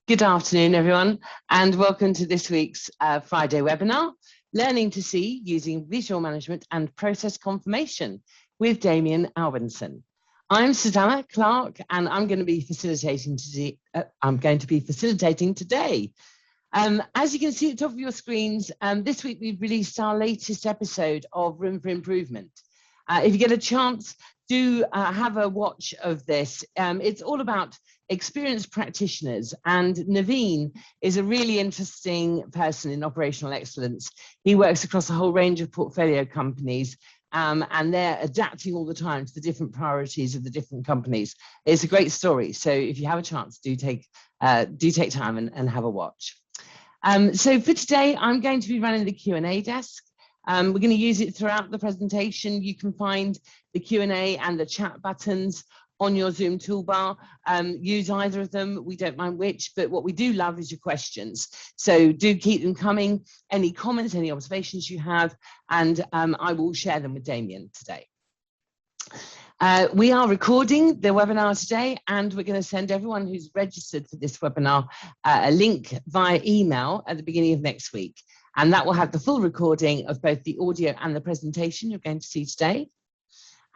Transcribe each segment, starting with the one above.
Good afternoon, everyone, and welcome to this week's Friday webinar, Learning to See Using Visual Management and Process Confirmation with Damion Albinson. I'm Susanna Clark, and I'm going to be facilitating today. As you can see at the top of your screens, this week we've released our latest episode of Room for Improvement. If you get a chance, do have a watch of this. It's all about experienced practitioners, and Naveen is a really interesting person in operational excellence. He works across a whole range of portfolio companies, and they're adapting all the time to the different priorities of the different companies. It's a great story, so if you have a chance, do take time and have a watch. So for today, I'm going to be running the Q&A desk. We're going to use it throughout the presentation. You can find the Q&A and the chat buttons on your Zoom toolbar. Use either of them, we don't mind which, but what we do love is your questions. So do keep them coming, any comments, any observations you have, and I will share them with Damion today. We are recording the webinar today, and we're going to send everyone who's registered for this webinar a link via email at the beginning of next week. And that will have the full recording of both the audio and the presentation you're going to see today.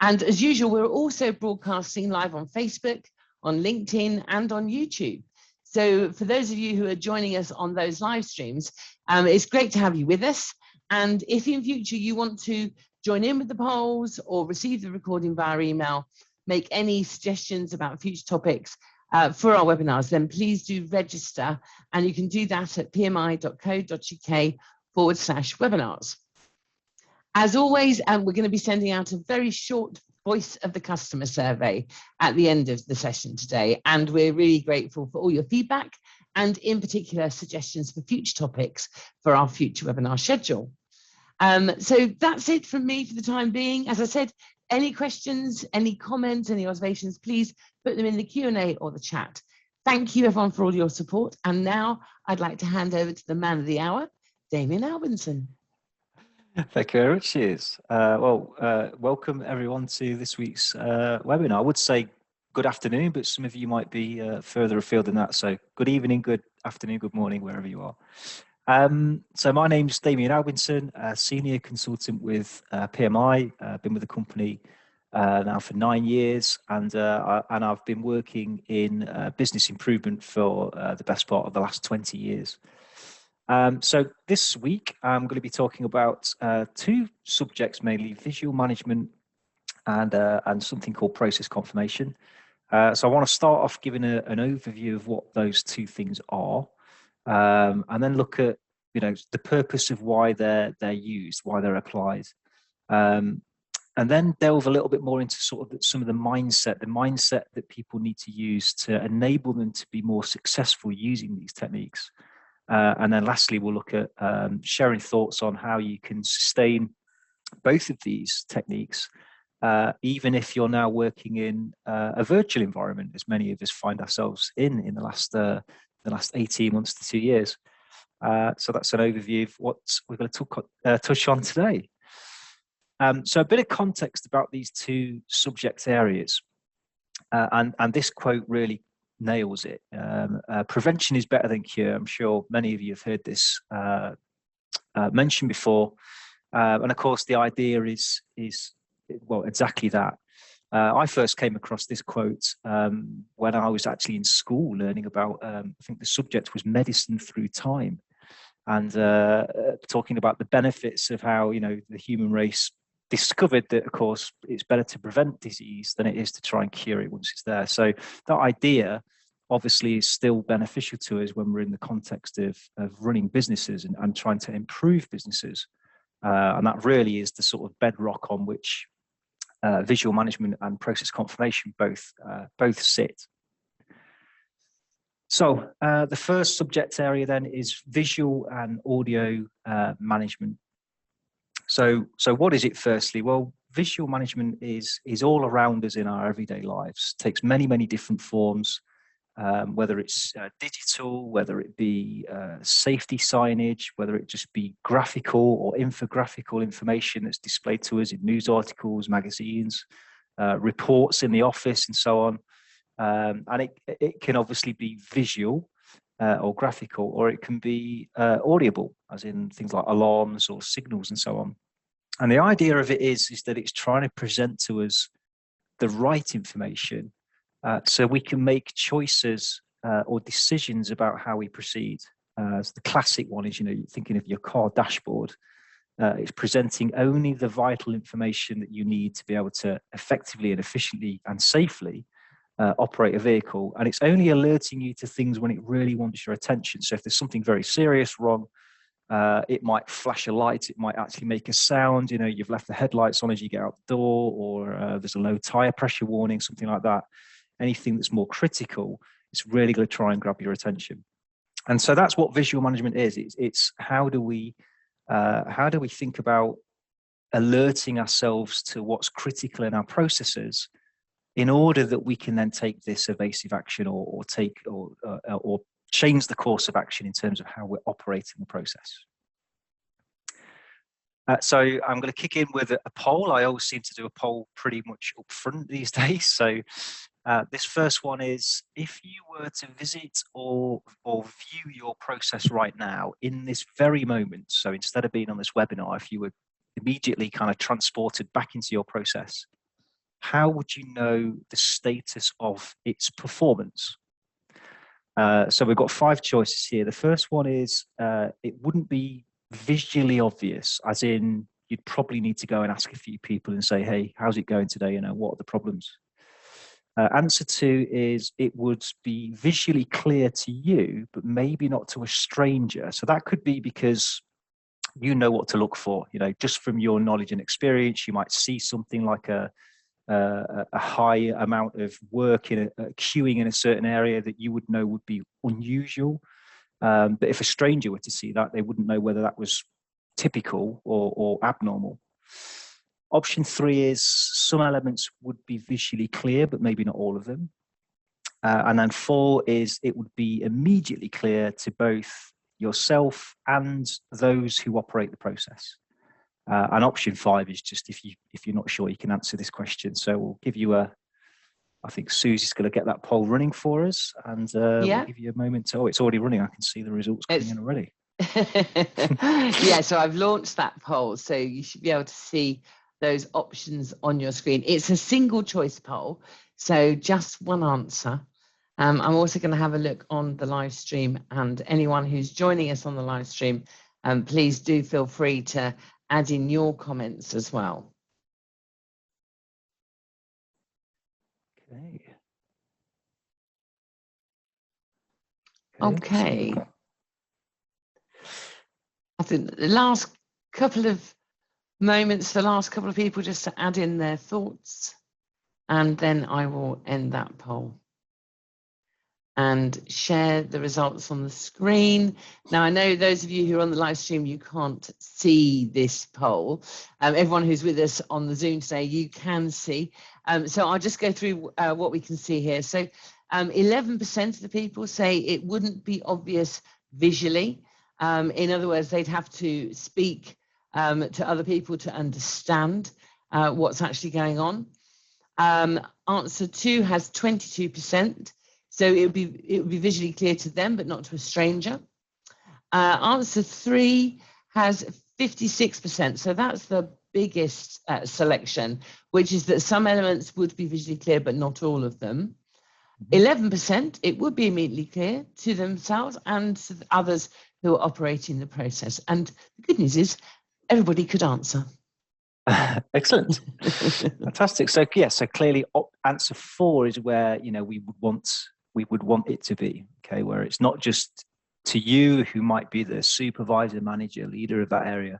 And as usual, we're also broadcasting live on Facebook, on LinkedIn, and on YouTube. So for those of you who are joining us on those live streams, it's great to have you with us. And if in future you want to join in with the polls or receive the recording via email, make any suggestions about future topics for our webinars, then please do register. And you can do that at pmi.co.uk/webinars. As always, we're going to be sending out a very short voice of the customer survey at the end of the session today. And we're really grateful for all your feedback and in particular suggestions for future topics for our future webinar schedule. So that's it from me for the time being. As I said, any questions, any comments, any observations, please put them in the Q&A or the chat. Thank you everyone for all your support. And now I'd like to hand over to the man of the hour, Damion Albinson. Thank you very much, cheers. Welcome everyone to this week's webinar. I would say good afternoon, but some of you might be further afield than that. So good evening, good afternoon, good morning, wherever you are. So my name's Damion Albinson, a senior consultant with PMI. Been with the company now for 9 years, and I've been working in business improvement for the best part of the last 20 years. So this week I'm going to be talking about two subjects mainly: visual management and something called process confirmation. So I want to start off giving an overview of what those two things are, and then look at the purpose of why they're used, why they're applied, and then delve a little bit more into sort of some of the mindset that people need to use to enable them to be more successful using these techniques. And then lastly, we'll look at sharing thoughts on how you can sustain both of these techniques, even if you're now working in a virtual environment, as many of us find ourselves in the last 18 months to 2 years. So that's an overview of what we're going to touch on today. So a bit of context about these two subject areas, and this quote really nails it. Prevention is better than cure. I'm sure many of you have heard this mentioned before, and of course the idea is well exactly that. I first came across this quote when I was actually in school learning about I think the subject was medicine through time, and talking about the benefits of how the human race discovered that, of course, it's better to prevent disease than it is to try and cure it once it's there. So that idea obviously is still beneficial to us when we're in the context of running businesses and trying to improve businesses. And that really is the sort of bedrock on which visual management and process confirmation both sit. So the first subject area then is visual and audio management. So what is it firstly? Well, visual management is all around us in our everyday lives. It takes many different forms, whether it's digital, whether it be safety signage, whether it just be graphical or infographical information that's displayed to us in news articles, magazines, reports in the office and so on. And it can obviously be visual, or graphical, or it can be audible, as in things like alarms or signals and so on. And the idea of it is that it's trying to present to us the right information so we can make choices or decisions about how we proceed. So the classic one is, you're thinking of your car dashboard. It's presenting only the vital information that you need to be able to effectively and efficiently and safely operate a vehicle. And it's only alerting you to things when it really wants your attention. So if there's something very serious wrong, it might flash a light, it might actually make a sound, you've left the headlights on as you get out the door, or there's a low tire pressure warning, something like that. Anything that's more critical, it's really going to try and grab your attention. And so that's what visual management is. It's how do we think about alerting ourselves to what's critical in our processes in order that we can then take this evasive action or change the course of action in terms of how we're operating the process. So I'm going to kick in with a poll. I always seem to do a poll pretty much up front these days. So this first one is, if you were to visit or view your process right now in this very moment, so instead of being on this webinar, if you were immediately kind of transported back into your process, how would you know the status of its performance? So we've got 5 choices here. The first one is it wouldn't be visually obvious, as in you'd probably need to go and ask a few people and say, hey, how's it going today? What are the problems? Answer 2 is it would be visually clear to you, but maybe not to a stranger. So that could be because you know what to look for. Just from your knowledge and experience, you might see something like a high amount of work in queuing in a certain area that you would know would be unusual. But if a stranger were to see that, they wouldn't know whether that was typical or abnormal. Option 3 is some elements would be visually clear, but maybe not all of them. And then 4 is it would be immediately clear to both yourself and those who operate the process. And option 5 is just if you're not sure you can answer this question. So we'll give you I think Susie's going to get that poll running for us, and we'll give you a moment to. Oh, it's already running. I can see the results coming in already. Yeah, so I've launched that poll, so you should be able to see those options on your screen. It's a single choice poll, so just one answer. I'm also going to have a look on the live stream, and anyone who's joining us on the live stream, please do feel free to add in your comments as well. Okay. I think the last couple of moments, the last couple of people just to add in their thoughts, and then I will end that poll and share the results on the screen. Now, I know those of you who are on the live stream, you can't see this poll. Everyone who's with us on the Zoom today, you can see. So I'll just go through what we can see here. So 11% of the people say it wouldn't be obvious visually. In other words, they'd have to speak to other people to understand what's actually going on. Answer 2 has 22%. So it would be visually clear to them, but not to a stranger. Answer 3 has 56%. So that's the biggest selection, which is that some elements would be visually clear, but not all of them. 11%, it would be immediately clear to themselves and to the others who are operating the process. And the good news is everybody could answer. Excellent. Fantastic. So so clearly answer 4 is where we would want it to be, okay, where it's not just to you who might be the supervisor, manager, leader of that area,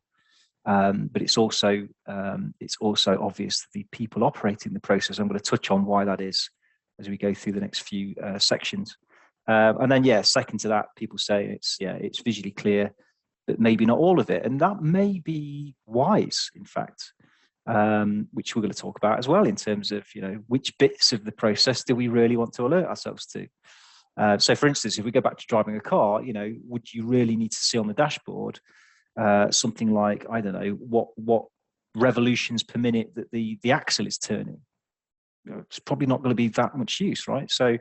but it's also obvious to the people operating the process. I'm going to touch on why that is as we go through the next few sections. And then second to that, people say it's visually clear, but maybe not all of it, and that may be wise, in fact, which we're going to talk about as well in terms of which bits of the process do we really want to alert ourselves to. So, for instance, if we go back to driving a car, would you really need to see on the dashboard something like, I don't know, what revolutions per minute that the axle is turning? It's probably not going to be that much use, right? So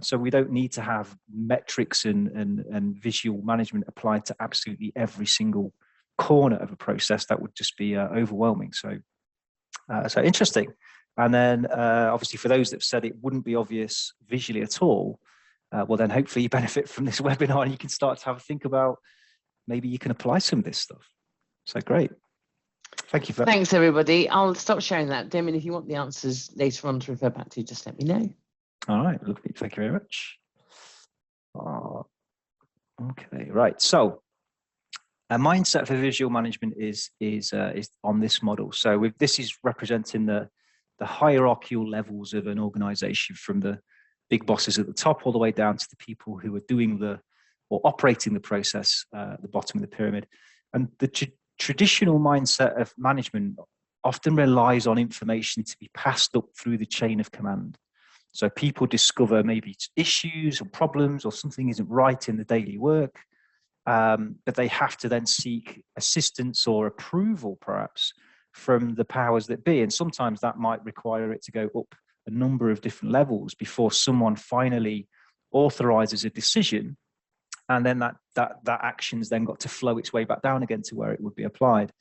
So we don't need to have metrics and visual management applied to absolutely every single corner of a process. That would just be overwhelming. So interesting. And then obviously for those that have said it wouldn't be obvious visually at all, well then hopefully you benefit from this webinar and you can start to have a think about maybe you can apply some of this stuff. So great. Thank you for that. Thanks, everybody. I'll stop sharing that. Damion, if you want the answers later on to refer back to, just let me know. All right. Thank you very much. Okay, right. So a mindset for visual management is on this model. So this is representing the hierarchical levels of an organization, from the big bosses at the top all the way down to the people who are doing or operating the process at the bottom of the pyramid. And the traditional mindset of management often relies on information to be passed up through the chain of command. So people discover maybe issues or problems or something isn't right in the daily work, but they have to then seek assistance or approval perhaps from the powers that be. And sometimes that might require it to go up a number of different levels before someone finally authorizes a decision. And then that action's then got to flow its way back down again to where it would be applied.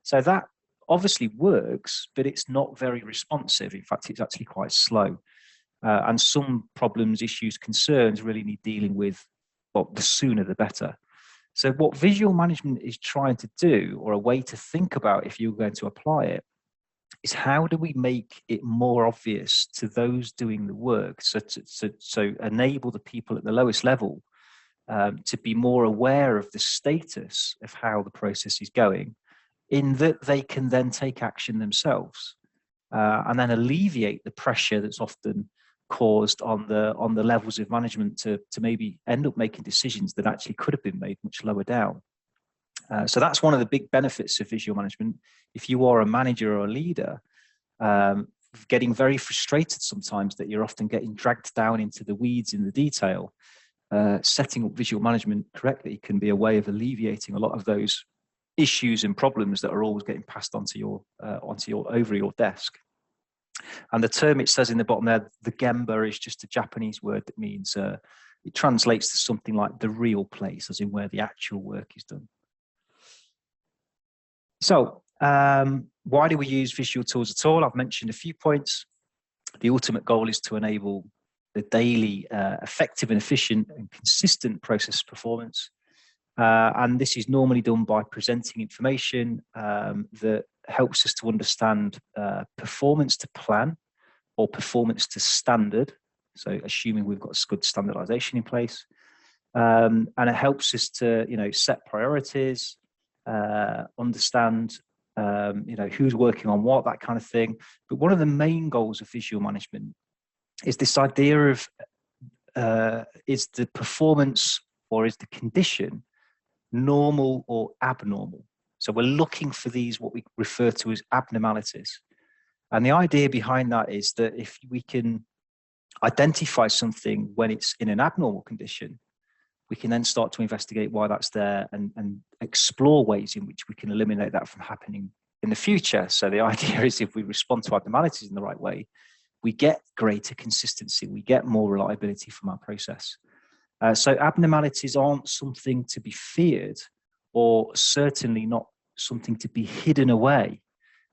So that obviously works, but it's not very responsive. In fact, it's actually quite slow. And some problems, issues, concerns really need dealing with, well, the sooner the better. So what visual management is trying to do, or a way to think about if you're going to apply it, is how do we make it more obvious to those doing the work, so enable the people at the lowest level to be more aware of the status of how the process is going, in that they can then take action themselves and then alleviate the pressure that's often caused on the levels of management to maybe end up making decisions that actually could have been made much lower down. So that's one of the big benefits of visual management. If you are a manager or a leader, getting very frustrated sometimes that you're often getting dragged down into the weeds in the detail, setting up visual management correctly can be a way of alleviating a lot of those issues and problems that are always getting passed onto over your desk. And the term it says in the bottom there, the gemba, is just a Japanese word that means it translates to something like the real place, as in where the actual work is done. So why do we use visual tools at all? I've mentioned a few points. The ultimate goal is to enable the daily effective and efficient and consistent process performance. And this is normally done by presenting information that helps us to understand performance to plan or performance to standard. So assuming we've got good standardization in place. And it helps us to, set priorities, understand, who's working on what, that kind of thing. But one of the main goals of visual management is this idea of, is the performance or is the condition normal or abnormal? So we're looking for these, what we refer to as abnormalities. And the idea behind that is that if we can identify something when it's in an abnormal condition, we can then start to investigate why that's there and explore ways in which we can eliminate that from happening in the future. So the idea is if we respond to abnormalities in the right way, we get greater consistency, we get more reliability from our process. So abnormalities aren't something to be feared, or certainly not something to be hidden away,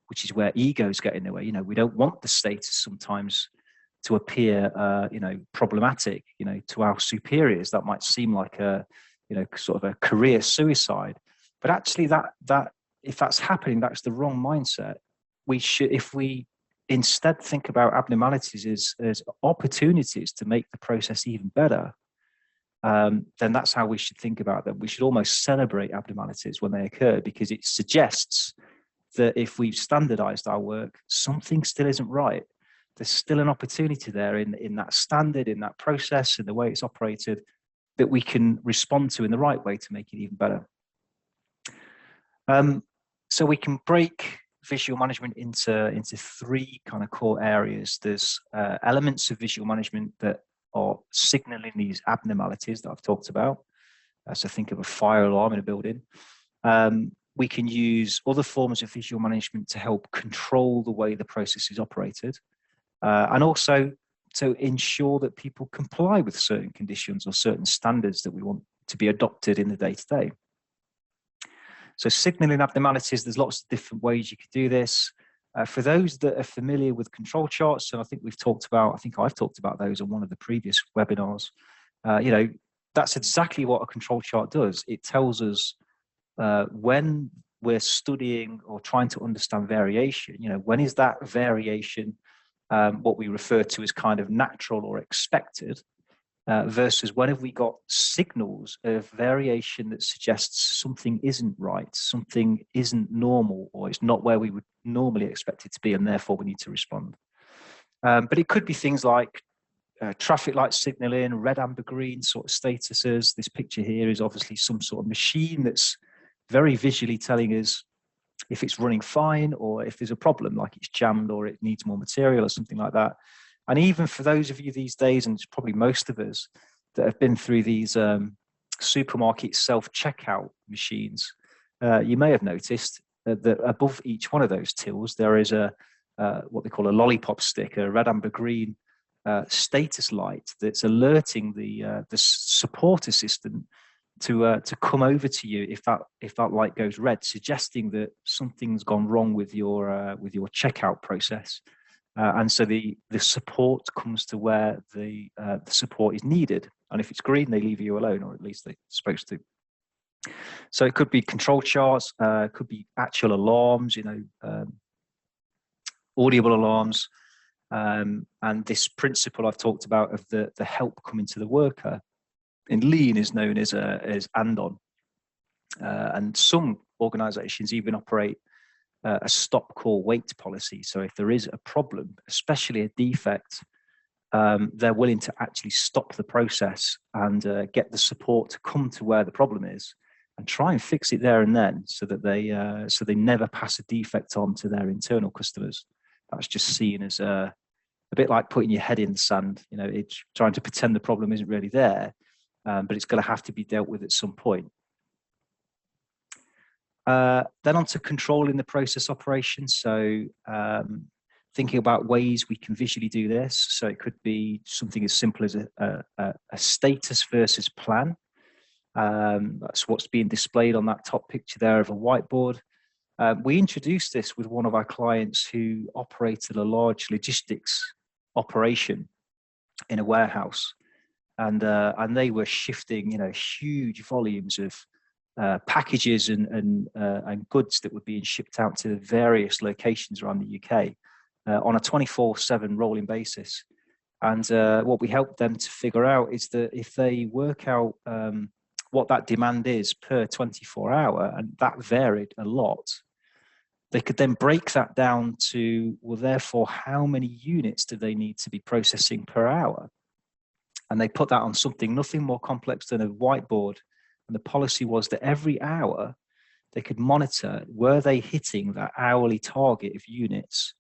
which is where egos get in the way. We don't want the status sometimes to appear, problematic, to our superiors. That might seem like a, sort of a career suicide. But actually that if that's happening, that's the wrong mindset. We should, if we instead think about abnormalities as opportunities to make the process even better, then that's how we should think about them. We should almost celebrate abnormalities when they occur, because it suggests that if we've standardized our work, something still isn't right. There's still an opportunity there in that standard, in that process, in the way it's operated, that we can respond to in the right way to make it even better. So we can break visual management into three kind of core areas. There's elements of visual management that are signaling these abnormalities that I've talked about. So think of a fire alarm in a building. We can use other forms of visual management to help control the way the process is operated, and also to ensure that people comply with certain conditions or certain standards that we want to be adopted in the day-to-day. So signaling abnormalities, there's lots of different ways you could do this. For those that are familiar with control charts, and I think I've talked about those on one of the previous webinars, that's exactly what a control chart does. It tells us when we're studying or trying to understand variation, when is that variation what we refer to as kind of natural or expected, versus when have we got signals of variation that suggests something isn't right, something isn't normal, or it's not where we would normally expect it to be, and therefore we need to respond. But it could be things like traffic light signaling, red, amber, green sort of statuses. This picture here is obviously some sort of machine that's very visually telling us if it's running fine or if there's a problem, like it's jammed or it needs more material or something like that. And even for those of you these days, and it's probably most of us that have been through these supermarket self-checkout machines, you may have noticed that above each one of those tills, there is what they call a lollipop stick, a red, amber, green status light that's alerting the support assistant to come over to you if that light goes red, suggesting that something's gone wrong with your checkout process. And so the support comes to where the support is needed. And if it's green, they leave you alone, or at least they're supposed to. So it could be control charts, it could be actual alarms, audible alarms. And this principle I've talked about of the help coming to the worker in Lean is known as andon. And some organizations even operate a stop, call, wait policy. So if there is a problem, especially a defect, they're willing to actually stop the process and get the support to come to where the problem is and try and fix it there and then, so that they never pass a defect on to their internal customers. That's just seen as a bit like putting your head in the sand. It's trying to pretend the problem isn't really there, but it's going to have to be dealt with at some point. Then on to controlling the process operation. So thinking about ways we can visually do this. So it could be something as simple as a status versus plan. That's what's being displayed on that top picture there of a whiteboard. We introduced this with one of our clients who operated a large logistics operation in a warehouse, and they were shifting, huge volumes of packages and goods that were being shipped out to various locations around the UK on a 24/7 rolling basis. And what we helped them to figure out is that if they work out what that demand is per 24 hour, and that varied a lot, they could then break that down to, well, therefore, how many units do they need to be processing per hour? And they put that on something nothing more complex than a whiteboard. And the policy was that every hour they could monitor, were they hitting that hourly target of units?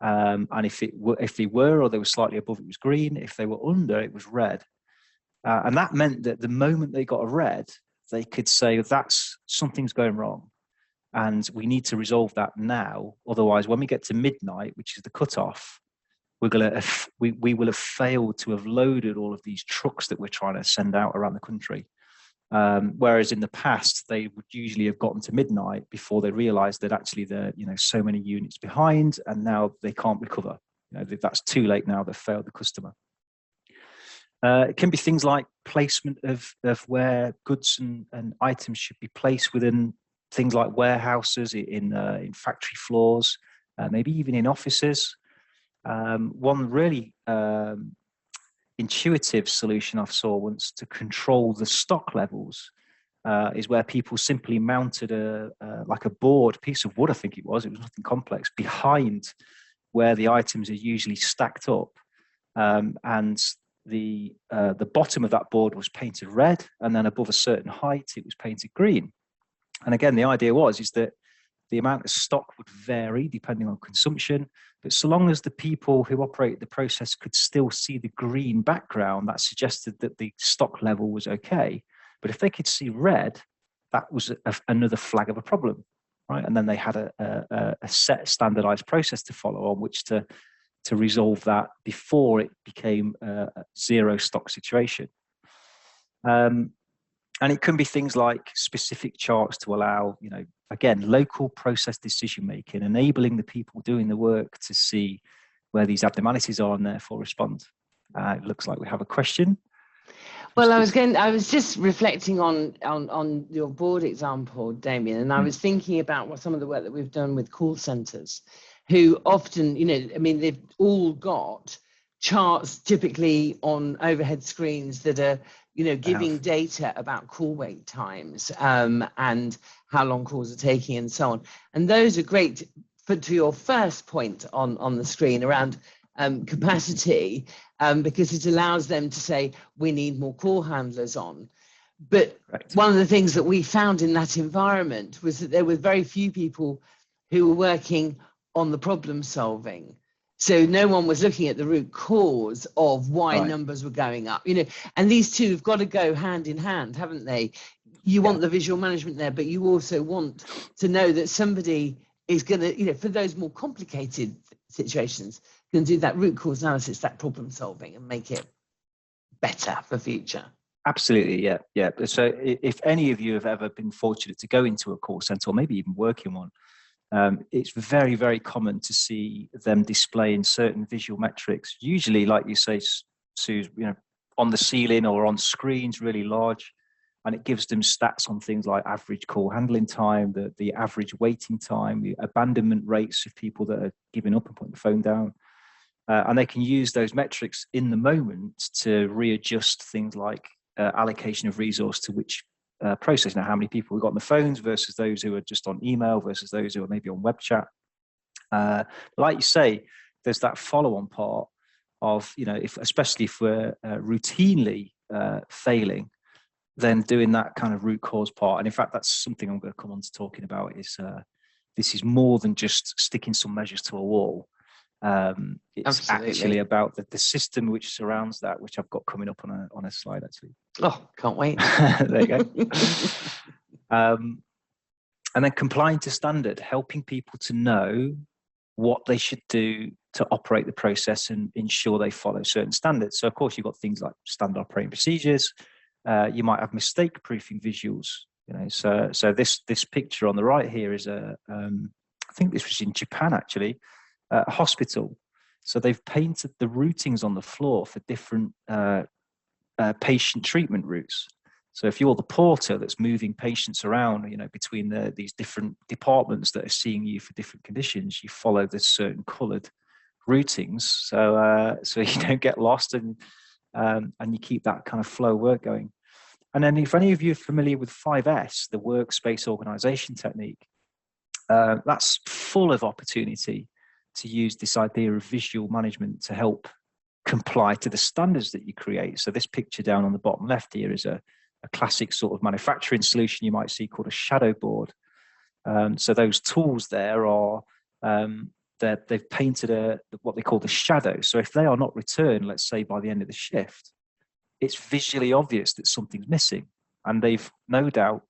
And if they were, or they were slightly above, it was green. If they were under, it was red. And that meant that the moment they got a red, they could say, that's something's going wrong, and we need to resolve that now. Otherwise, when we get to midnight, which is the cutoff, we will have failed to have loaded all of these trucks that we're trying to send out around the country. Whereas in the past, they would usually have gotten to midnight before they realized that actually they're so many units behind, and now they can't recover. That's too late now, they've failed the customer. It can be things like placement of where goods and items should be placed within things like warehouses, in factory floors, maybe even in offices. One really intuitive solution I saw once to control the stock levels is where people simply mounted like a board, piece of wood, I think it was nothing complex, behind where the items are usually stacked up. And the bottom of that board was painted red, and then above a certain height, it was painted green. And again, the idea is that the amount of stock would vary depending on consumption, but so long as the people who operate the process could still see the green background, that suggested that the stock level was okay. But if they could see red, that was another flag of a problem, right? And then they had a set standardized process to follow on which to to resolve that before it became a zero stock situation. And it can be things like specific charts to allow, again, local process decision making, enabling the people doing the work to see where these abnormalities are and therefore respond. It looks like we have a question. Well, I was just reflecting on your board example, Damion, and I was thinking about some of the work that we've done with call centers, who often, they've all got charts typically on overhead screens that are, giving data about call wait times and how long calls are taking and so on. And those are great to your first point on the screen around capacity, because it allows them to say, we need more call handlers on. But one of the things that we found in that environment was that there were very few people who were working on the problem solving. So no one was looking at the root cause of why numbers were going up, and these two have got to go hand in hand, haven't they? You want the visual management there, but you also want to know that somebody is going to, for those more complicated situations, can do that root cause analysis, that problem solving, and make it better for future. Absolutely, yeah. So if any of you have ever been fortunate to go into a call center or maybe even work in one, it's very, very common to see them displaying certain visual metrics, usually, like you say, Sue, on the ceiling or on screens really large, and it gives them stats on things like average call handling time, the average waiting time, the abandonment rates of people that are giving up and putting the phone down. And they can use those metrics in the moment to readjust things like allocation of resource to which process. Now, how many people we've got on the phones versus those who are just on email versus those who are maybe on web chat. Like you say, there's that follow-on part of, especially if we're routinely failing, then doing that kind of root cause part. And in fact, that's something I'm going to come on to talking about is this is more than just sticking some measures to a wall. It's actually about the system which surrounds that, which I've got coming up on a slide actually. Oh, can't wait. There you go. And then complying to standard, helping people to know what they should do to operate the process and ensure they follow certain standards. So of course you've got things like standard operating procedures. You might have mistake proofing visuals. So this picture on the right here is I think this was in Japan actually. A hospital. So they've painted the routings on the floor for different patient treatment routes. So if you're the porter that's moving patients around, between these different departments that are seeing you for different conditions, you follow this certain coloured routings. So you don't get lost and you keep that kind of flow work going. And then if any of you are familiar with 5S, the workspace organization technique, that's full of opportunity to use this idea of visual management to help comply to the standards that you create. So this picture down on the bottom left here is a classic sort of manufacturing solution you might see called a shadow board. So those tools there are, they've painted what they call the shadow. So if they are not returned, let's say by the end of the shift, it's visually obvious that something's missing. And they've no doubt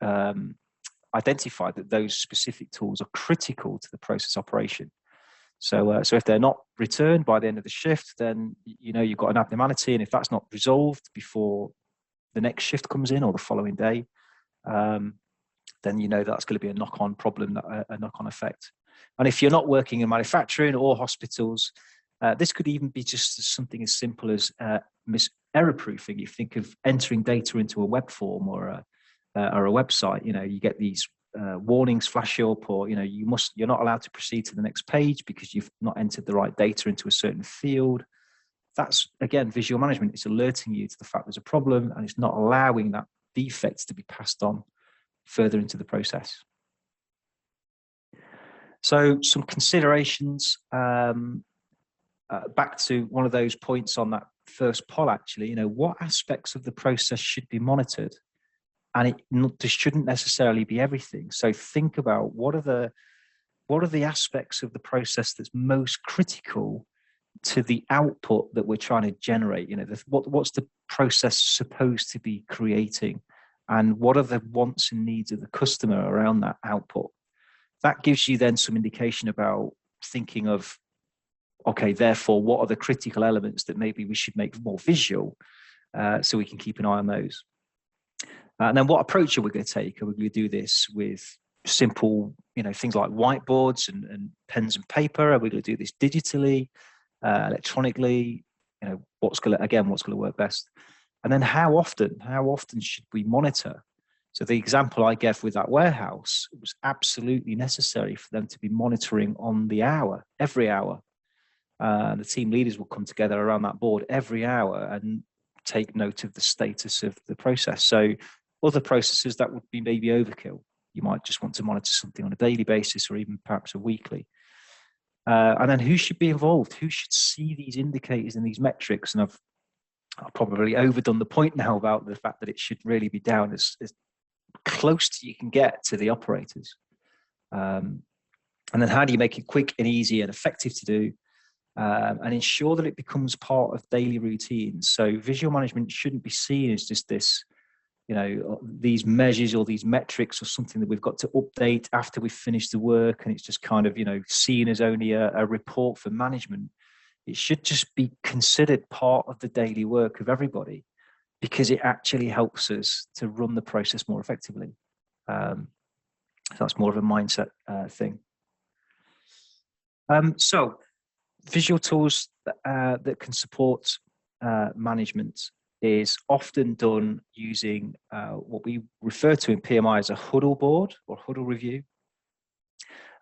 identified that those specific tools are critical to the process operation. So if they're not returned by the end of the shift, then you've got an abnormality, and if that's not resolved before the next shift comes in or the following day, then that's going to be a knock-on problem, a knock-on effect. And if you're not working in manufacturing or hospitals, this could even be just something as simple as error proofing. You think of entering data into a web form or a website. You get these warnings flash up, or you're not allowed to proceed to the next page because you've not entered the right data into a certain field. That's again visual management. It's alerting you to the fact there's a problem, and it's not allowing that defect to be passed on further into the process. So some considerations back to one of those points on that first poll actually, what aspects of the process should be monitored? And it shouldn't necessarily be everything. So think about what are the aspects of the process that's most critical to the output that we're trying to generate. What's the process supposed to be creating, and what are the wants and needs of the customer around that output? That gives you then some indication about thinking of okay, therefore, what are the critical elements that maybe we should make more visual, so we can keep an eye on those. And then what approach are we going to take? Are we going to do this with simple, things like whiteboards and pens and paper? Are we going to do this digitally, electronically? What's going to work best? And then how often should we monitor? So the example I gave with that warehouse, it was absolutely necessary for them to be monitoring on the hour, every hour. The team leaders will come together around that board every hour and take note of the status of the process. So other processes, that would be maybe overkill. You might just want to monitor something on a daily basis or even perhaps a weekly. And then who should be involved? Who should see these indicators and these metrics? And I've probably overdone the point now about the fact that it should really be down as close to you can get to the operators. And then how do you make it quick and easy and effective to do, and ensure that it becomes part of daily routines? So visual management shouldn't be seen as just this, these measures or these metrics or something that we've got to update after we've finished the work, and it's just kind of, seen as only a report for management. It should just be considered part of the daily work of everybody, because it actually helps us to run the process more effectively. So that's more of a mindset thing. So visual tools that can support management is often done using what we refer to in PMI as a huddle board or huddle review,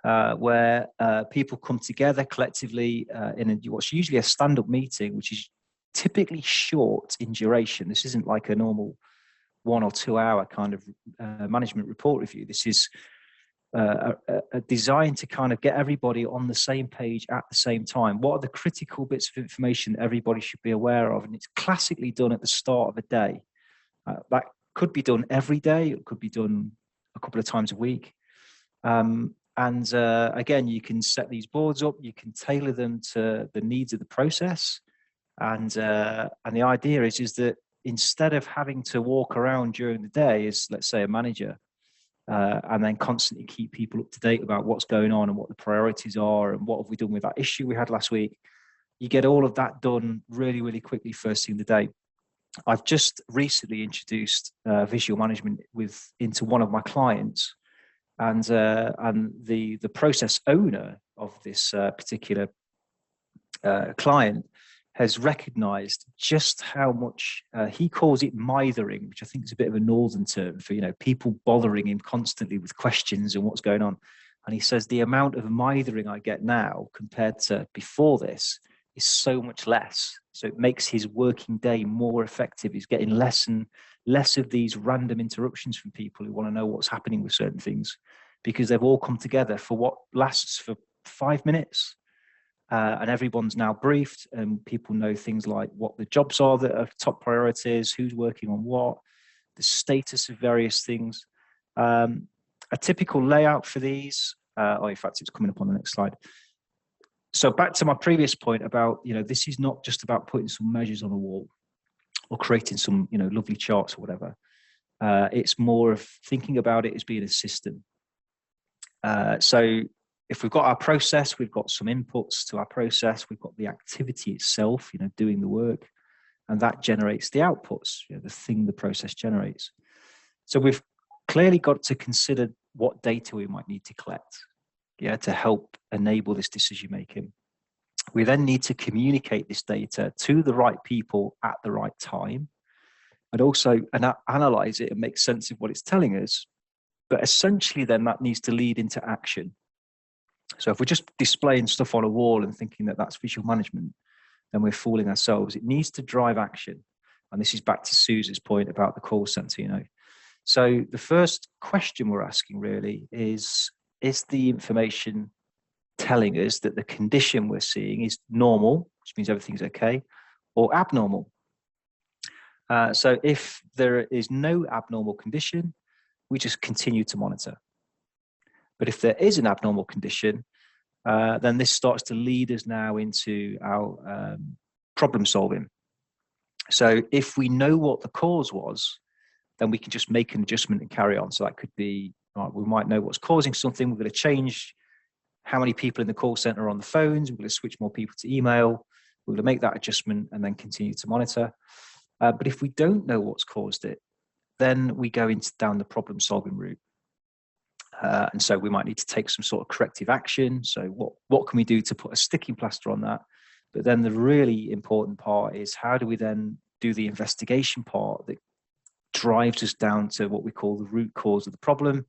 where people come together collectively in what's usually a stand-up meeting, which is typically short in duration. This isn't like a normal 1 or 2 hour kind of management report review. This is designed to kind of get everybody on the same page at the same time. What are the critical bits of information that everybody should be aware of? And it's classically done at the start of a day. That could be done every day. It could be done a couple of times a week. And again, you can set these boards up. You can tailor them to the needs of the process. And the idea is that instead of having to walk around during the day as, let's say, a manager, and then constantly keep people up to date about what's going on and what the priorities are and what have we done with that issue we had last week, you get all of that done really, really quickly first thing in the day. I've just recently introduced visual management into one of my clients, and the process owner of this particular client has recognized just how much, he calls it mithering, which I think is a bit of a northern term for, people bothering him constantly with questions and what's going on. And he says the amount of mithering I get now compared to before this is so much less. So it makes his working day more effective. He's getting less and less of these random interruptions from people who want to know what's happening with certain things, because they've all come together for what lasts for 5 minutes. And everyone's now briefed, and people know things like what the jobs are that are top priorities, who's working on what, the status of various things. A typical layout for these, in fact, it's coming up on the next slide. So back to my previous point about, this is not just about putting some measures on a wall or creating some, lovely charts or whatever. It's more of thinking about it as being a system. So if we've got our process, we've got some inputs to our process, we've got the activity itself, doing the work, and that generates the outputs, the thing the process generates. So we've clearly got to consider what data we might need to collect, to help enable this decision making. We then need to communicate this data to the right people at the right time, and also analyze it and make sense of what it's telling us. But essentially then that needs to lead into action. So if we're just displaying stuff on a wall and thinking that that's visual management, then we're fooling ourselves. It needs to drive action. And this is back to Suze's point about the call center, So the first question we're asking really is the information telling us that the condition we're seeing is normal, which means everything's okay, or abnormal? So if there is no abnormal condition, we just continue to monitor. But if there is an abnormal condition, then this starts to lead us now into our problem solving. So if we know what the cause was, then we can just make an adjustment and carry on. So that could be, we might know what's causing something. We're going to change how many people in the call center are on the phones. We're going to switch more people to email. We're going to make that adjustment and then continue to monitor. But if we don't know what's caused it, then we go down the problem solving route. And so we might need to take some sort of corrective action. So what can we do to put a sticking plaster on that? But then the really important part is, how do we then do the investigation part that drives us down to what we call the root cause of the problem?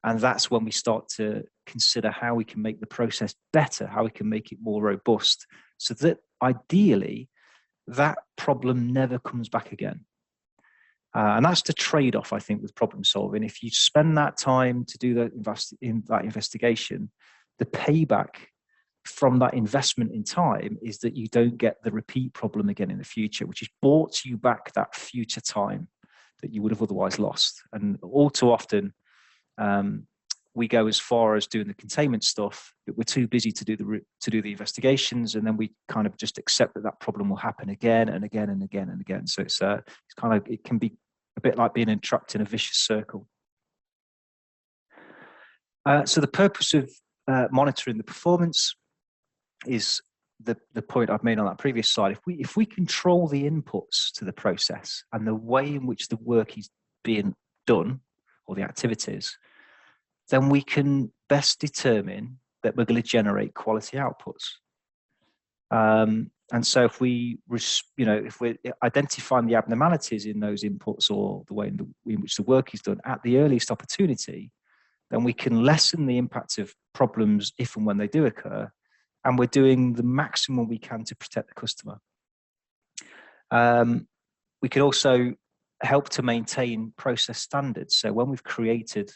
And that's when we start to consider how we can make the process better, how we can make it more robust, so that ideally that problem never comes back again. And that's the trade-off, I think, with problem solving. If you spend that time to do that investigation, the payback from that investment in time is that you don't get the repeat problem again in the future, which has bought you back that future time that you would have otherwise lost. And all too often, we go as far as doing the containment stuff, but we're too busy to do the investigations, and then we kind of just accept that problem will happen again and again and again and again. So it's kind of, it can be a bit like being trapped in a vicious circle. So the purpose of monitoring the performance is the point I've made on that previous slide. If we control the inputs to the process and the way in which the work is being done, or the activities, then we can best determine that we're going to generate quality outputs. And so if we're identifying the abnormalities in those inputs, or the way in which the work is done at the earliest opportunity, then we can lessen the impact of problems if and when they do occur, and we're doing the maximum we can to protect the customer. We can also help to maintain process standards. So when we've created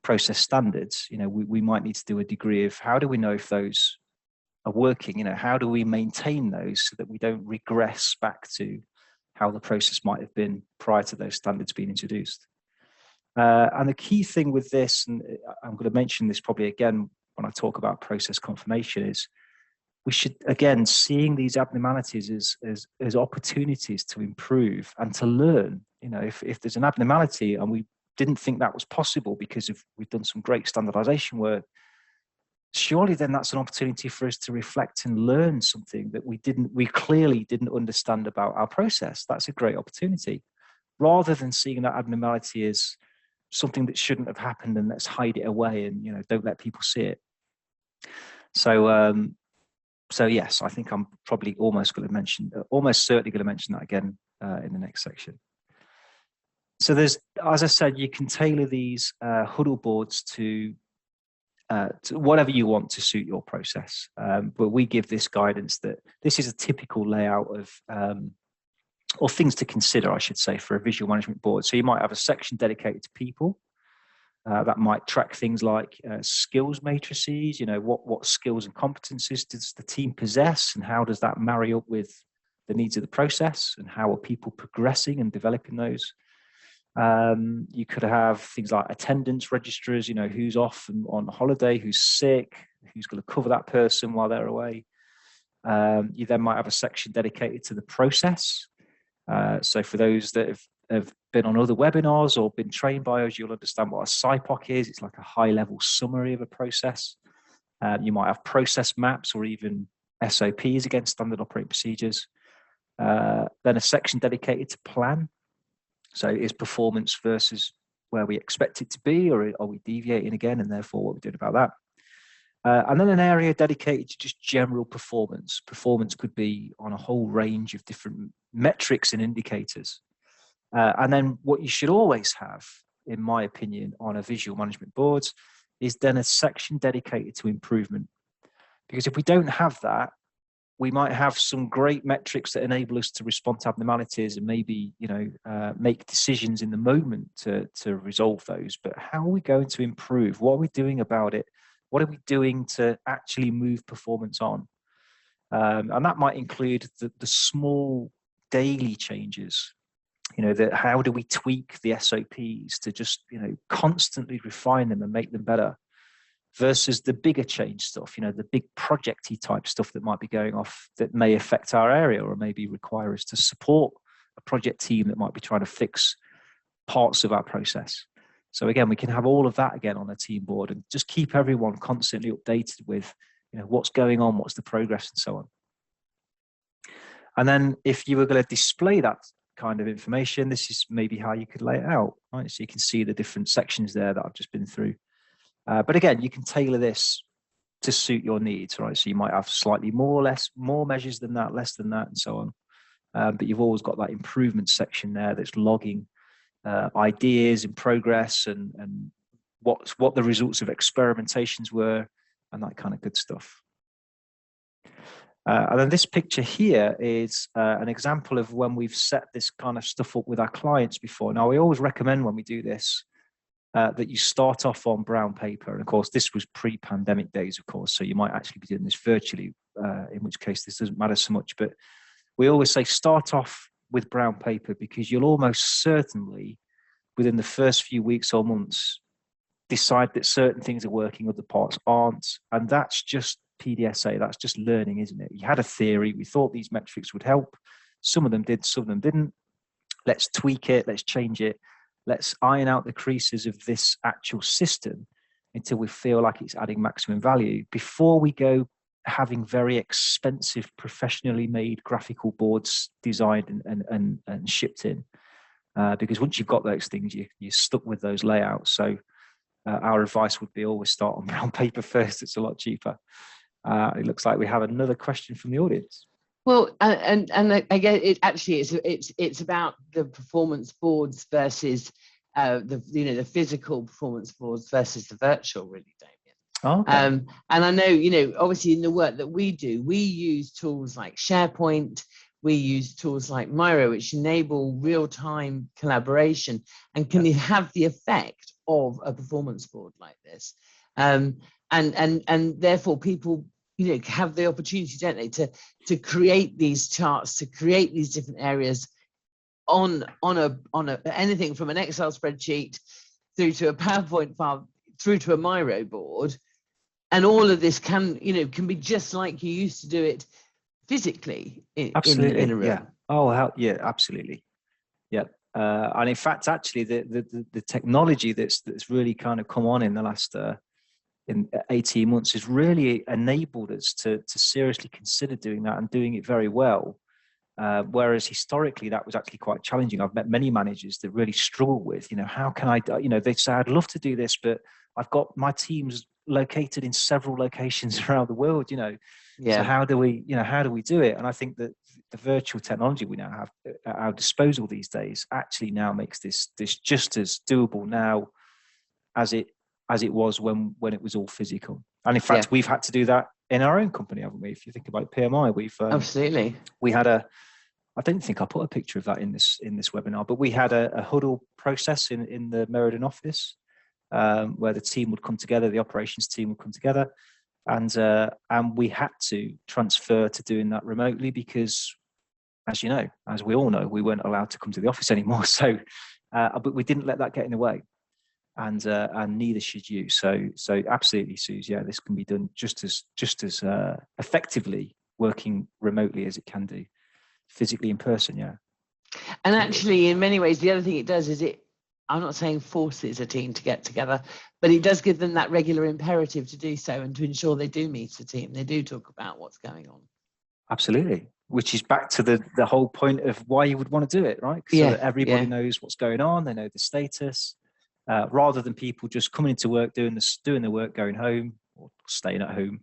process standards, we might need to do a degree of, how do we know if those are working? How do we maintain those so that we don't regress back to how the process might have been prior to those standards being introduced? And the key thing with this, and I'm going to mention this probably again when I talk about process confirmation, is we should, again, seeing these abnormalities as opportunities to improve and to learn. If there's an abnormality and we didn't think that was possible because we've done some great standardization work, surely then that's an opportunity for us to reflect and learn something that we clearly didn't understand about our process. That's a great opportunity, rather than seeing that abnormality as something that shouldn't have happened and let's hide it away and don't let people see it. So yes, I think I'm probably almost certainly going to mention that again in the next section. So there's, as I said, you can tailor these huddle boards to whatever you want to suit your process. But we give this guidance that this is a typical layout of, or things to consider, I should say, for a visual management board. So you might have a section dedicated to people. That might track things like skills matrices, what skills and competencies does the team possess, and how does that marry up with the needs of the process, and how are people progressing and developing those. You could have things like attendance registers, who's off and on holiday, who's sick, who's going to cover that person while they're away. You then might have a section dedicated to the process. So for those that have been on other webinars or been trained by us, you'll understand what a SIPOC is. It's like a high-level summary of a process. You might have process maps or even SOPs, against standard operating procedures. Then a section dedicated to plan. So is performance versus where we expect it to be, or are we deviating again, and therefore what we're doing about that? And then an area dedicated to just general performance. Performance could be on a whole range of different metrics and indicators. And then what you should always have, in my opinion, on a visual management board is then a section dedicated to improvement. Because if we don't have that, we might have some great metrics that enable us to respond to abnormalities and maybe, make decisions in the moment to resolve those. But how are we going to improve? What are we doing about it? What are we doing to actually move performance on? And that might include the small daily changes. How do we tweak the SOPs to just, constantly refine them and make them better, versus the bigger change stuff, the big projecty type stuff that might be going off that may affect our area, or maybe require us to support a project team that might be trying to fix parts of our process. So again, we can have all of that again on a team board and just keep everyone constantly updated with, what's going on, what's the progress, and so on. And then if you were going to display that kind of information, this is maybe how you could lay it out, right? So you can see the different sections there that I've just been through. But again, you can tailor this to suit your needs, right? So you might have slightly more measures than that, less than that, and so on. But you've always got that improvement section there that's logging ideas in progress and what the results of experimentations were and that kind of good stuff. And then this picture here is an example of when we've set this kind of stuff up with our clients before. Now, we always recommend when we do this that you start off on brown paper. And of course, this was pre-pandemic days, of course, so you might actually be doing this virtually, in which case this doesn't matter so much. But we always say start off with brown paper, because you'll almost certainly, within the first few weeks or months, decide that certain things are working, other parts aren't. And that's just PDSA, that's just learning, isn't it? You had a theory, we thought these metrics would help. Some of them did, some of them didn't. Let's tweak it, let's change it. Let's iron out the creases of this actual system until we feel like it's adding maximum value before we go having very expensive, professionally made graphical boards designed and shipped in. Because once you've got those things, you're stuck with those layouts. So our advice would be always start on brown paper first. It's a lot cheaper. It looks like we have another question from the audience. Well, and again, it's about the performance boards versus the physical performance boards versus the virtual, really, Damion. Oh, okay. And I know, obviously in the work that we do, we use tools like SharePoint, we use tools like Miro, which enable real-time collaboration and can have the effect of a performance board like this. And therefore people have the opportunity, don't they, to create these charts, to create these different areas on anything from an Excel spreadsheet through to a PowerPoint file through to a Miro board, and all of this can be just like you used to do it physically in a room. Yeah. Oh, yeah, absolutely. Yeah. And in fact, actually, the technology that's really kind of come on in the last in 18 months has really enabled us to seriously consider doing that and doing it very well. Whereas historically, that was actually quite challenging. I've met many managers that really struggle with, how can I, they say, I'd love to do this, but I've got my teams located in several locations around the world, Yeah. So how do we do it? And I think that the virtual technology we now have at our disposal these days actually now makes this just as doable now as it was when it was all physical. And in fact, we've had to do that in our own company, haven't we? If you think about PMI, we've absolutely. We had I don't think I put a picture of that in this webinar, but we had a huddle process in the Meriden office where the team would come together, the operations team would come together, and we had to transfer to doing that remotely because, as we all know, we weren't allowed to come to the office anymore. So, but we didn't let that get in the way. And neither should you. So absolutely, Suze. Yeah, this can be done just as effectively working remotely as it can do physically in person. Yeah. And actually, in many ways, the other thing it does is I'm not saying forces a team to get together, but it does give them that regular imperative to do so and to ensure they do meet the team. They do talk about what's going on. Absolutely. Which is back to the whole point of why you would want to do it, right? So that everybody knows what's going on. They know the status. Rather than people just coming into work, doing the work, going home or staying at home,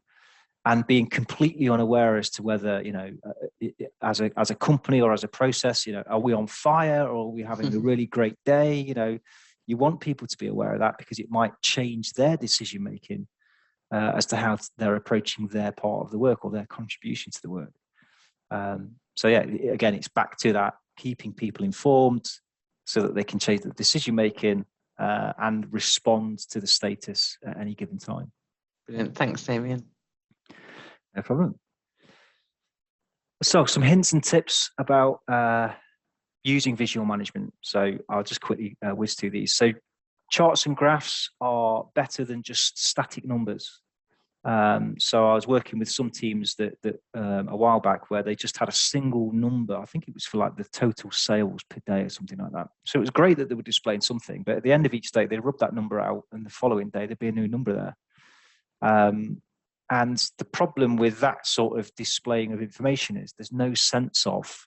and being completely unaware as to whether as a company or as a process, are we on fire or are we having a really great day? You want people to be aware of that because it might change their decision making as to how they're approaching their part of the work or their contribution to the work. So yeah, again, it's back to that keeping people informed so that they can change the decision making. And respond to the status at any given time. Brilliant. Thanks, Damion. No problem. So some hints and tips about using visual management. So I'll just quickly whiz through these. So charts and graphs are better than just static numbers. So I was working with some teams that a while back where they just had a single number. I think it was for like the total sales per day or something like that. So it was great that they were displaying something, but at the end of each day, they rubbed that number out, and the following day, there'd be a new number there. And the problem with that sort of displaying of information is there's no sense of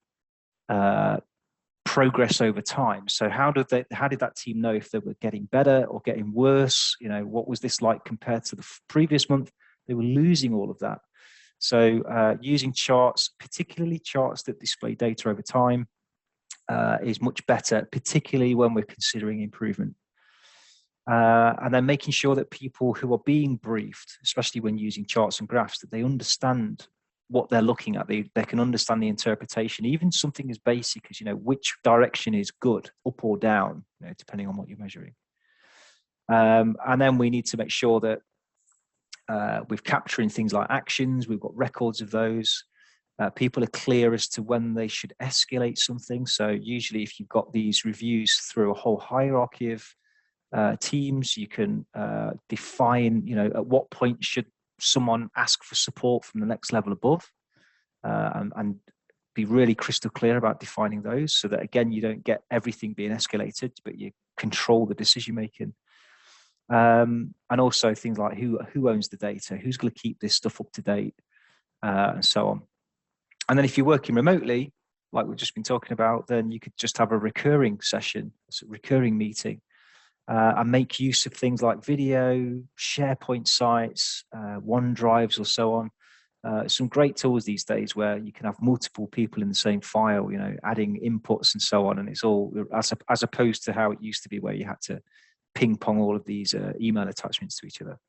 progress over time. So how did that team know if they were getting better or getting worse? You know, what was this like compared to the previous month? They were losing all of that. So using charts, particularly charts that display data over time, is much better, particularly when we're considering improvement. And then making sure that people who are being briefed, especially when using charts and graphs, that they understand what they're looking at. They can understand the interpretation, even something as basic as, you know, which direction is good, up or down, you know, depending on what you're measuring. And then we need to make sure that we're capturing things like actions. We've got records of those. People are clear as to when they should escalate something. So usually if you've got these reviews through a whole hierarchy of teams, you can define, you know, at what point should someone ask for support from the next level above, and be really crystal clear about defining those, so that again you don't get everything being escalated, but you control the decision making. And also things like who owns the data, who's going to keep this stuff up to date, and so on. And then if you're working remotely, like we've just been talking about, then you could just have a recurring session, a recurring meeting. And make use of things like video, SharePoint sites, OneDrives, or so on. Some great tools these days where you can have multiple people in the same file, you know, adding inputs and so on, and it's all as opposed to how it used to be, where you had to ping pong all of these email attachments to each other.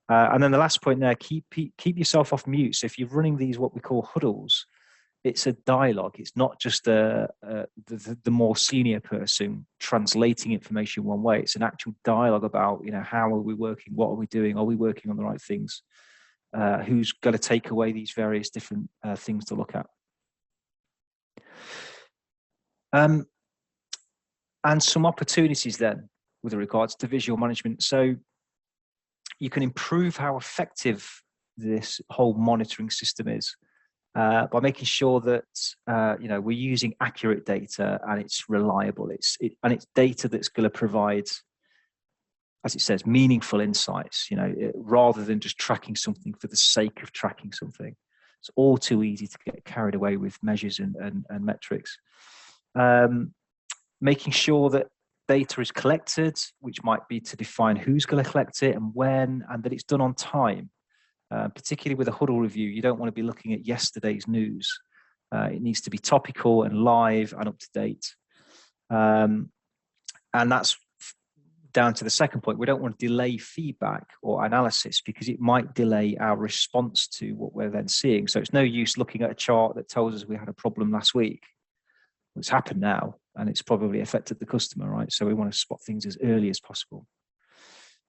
And then the last point there: keep yourself off mute. So if you're running these what we call huddles, it's a dialogue. It's not just the more senior person translating information one way. It's an actual dialogue about, you know, how are we working? What are we doing? Are we working on the right things? Who's going to take away these various different things to look at? And some opportunities then with regards to visual management. So you can improve how effective this whole monitoring system is. By making sure that you know, we're using accurate data and it's reliable. It's data that's going to provide, as it says, meaningful insights. You know, rather than just tracking something for the sake of tracking something. It's all too easy to get carried away with measures and metrics. Making sure that data is collected, which might be to define who's going to collect it and when, and that it's done on time. Particularly with a huddle review, you don't want to be looking at yesterday's news. It needs to be topical and live and up to date. And that's down to the second point. We don't want to delay feedback or analysis, because it might delay our response to what we're then seeing. So it's no use looking at a chart that tells us we had a problem last week. It's happened now, and it's probably affected the customer, right? So we want to spot things as early as possible.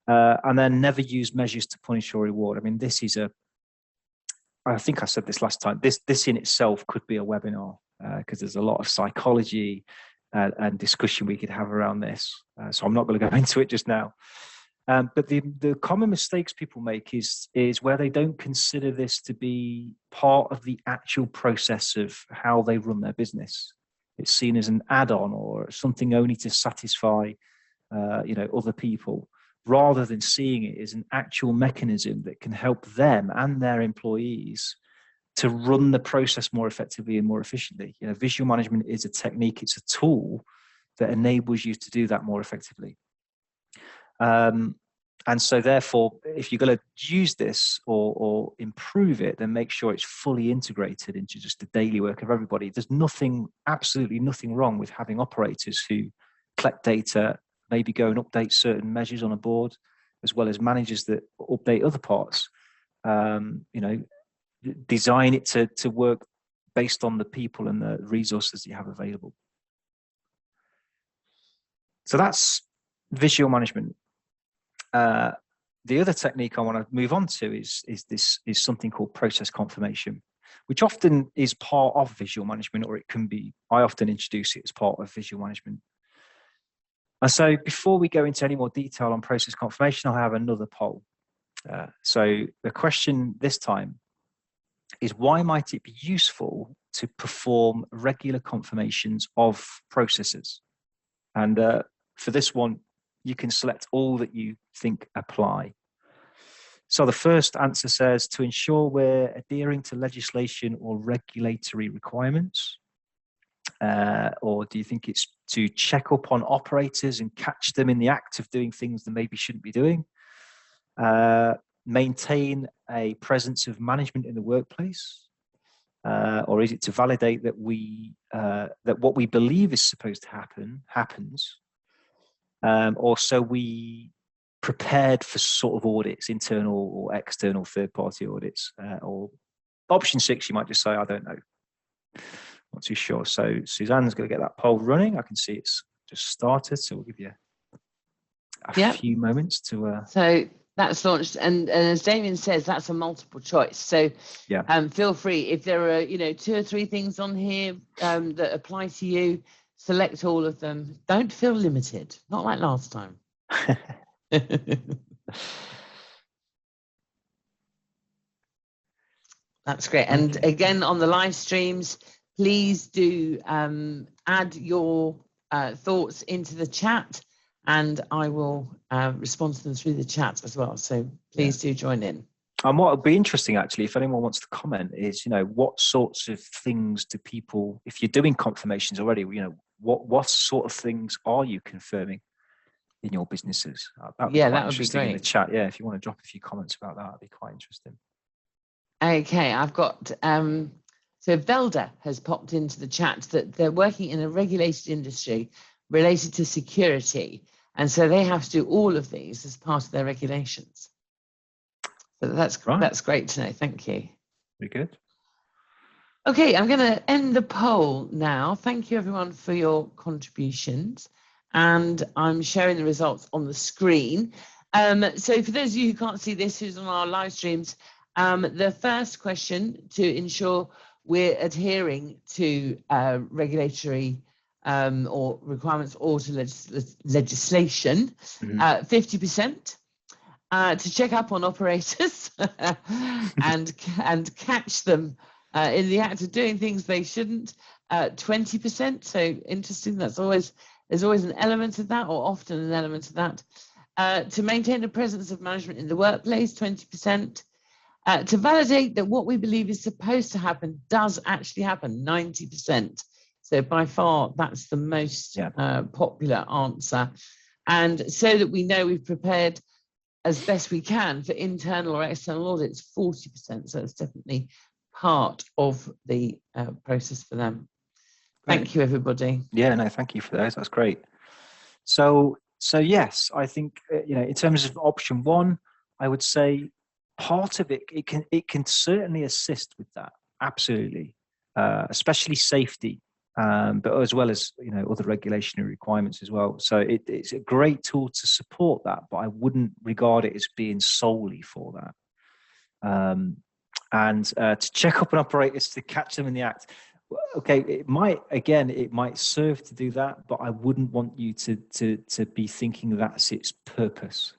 And then never use measures to punish or reward. I mean, this is I think I said this last time, this in itself could be a webinar, because there's a lot of psychology and discussion we could have around this. So I'm not going to go into it just now. But the common mistakes people make is where they don't consider this to be part of the actual process of how they run their business. It's seen as an add-on or something only to satisfy you know, other people, rather than seeing it as an actual mechanism that can help them and their employees to run the process more effectively and more efficiently. You know, visual management is a technique, it's a tool that enables you to do that more effectively. And so therefore, if you're going to use this or improve it, then make sure it's fully integrated into just the daily work of everybody. There's absolutely nothing wrong with having operators who collect data, maybe go and update certain measures on a board, as well as managers that update other parts. You know, design it to work based on the people and the resources you have available. So that's visual management. The other technique I want to move on to is something called process confirmation, which often is part of visual management, or it can be, I often introduce it as part of visual management. And so before we go into any more detail on process confirmation, I'll have another poll. So the question this time is, why might it be useful to perform regular confirmations of processes? And for this one, you can select all that you think apply. So the first answer says, to ensure we're adhering to legislation or regulatory requirements. Or do you think it's to check up on operators and catch them in the act of doing things they maybe shouldn't be doing? Maintain a presence of management in the workplace? Or is it to validate that that what we believe is supposed to happen happens? Or so we prepared for sort of audits, internal or external third-party audits? Or option 6, you might just say, I don't know. Not too sure. So Suzanne's going to get that poll running. I can see it's just started, so we'll give you a few moments to. So that's launched, and as Damion says, that's a multiple choice. So feel free, if there are 2 or 3 things on here that apply to you, select all of them. Don't feel limited. Not like last time. That's great. And again, on the live streams, please do add your thoughts into the chat, and I will respond to them through the chat as well. So please do join in. And what would be interesting, actually, if anyone wants to comment, is what sorts of things do people, if you're doing confirmations already, what sort of things are you confirming in your businesses? That would be great in the chat. Yeah, if you want to drop a few comments about that, that'd be quite interesting. Okay, I've got. So Velda has popped into the chat that they're working in a regulated industry related to security. And so they have to do all of these as part of their regulations. So that's great to know. Thank you. Very good. Okay, I'm going to end the poll now. Thank you, everyone, for your contributions. And I'm sharing the results on the screen. So for those of you who can't see this, who's on our live streams, the first question, to ensure we're adhering to regulatory or requirements or to legislation, 50%. To check up on operators and catch them in the act of doing things they shouldn't, 20%. So interesting. There's always an element of that, or often an element of that. To maintain a presence of management in the workplace, 20%. To validate that what we believe is supposed to happen does actually happen, 90%. So by far, that's the most popular answer. And so that we know we've prepared as best we can for internal or external audits, 40%. So it's definitely part of the process for them. Great. Thank you, everybody. Yeah, no, thank you for those. That's great. So yes, I think in terms of option 1, I would say part of it can certainly assist with that, absolutely, especially safety, but as well as other regulatory requirements as well. So it's a great tool to support that, but I wouldn't regard it as being solely for that. And to check up on operators, to catch them in the act. Okay, it might serve to do that, but I wouldn't want you to be thinking that's its purpose.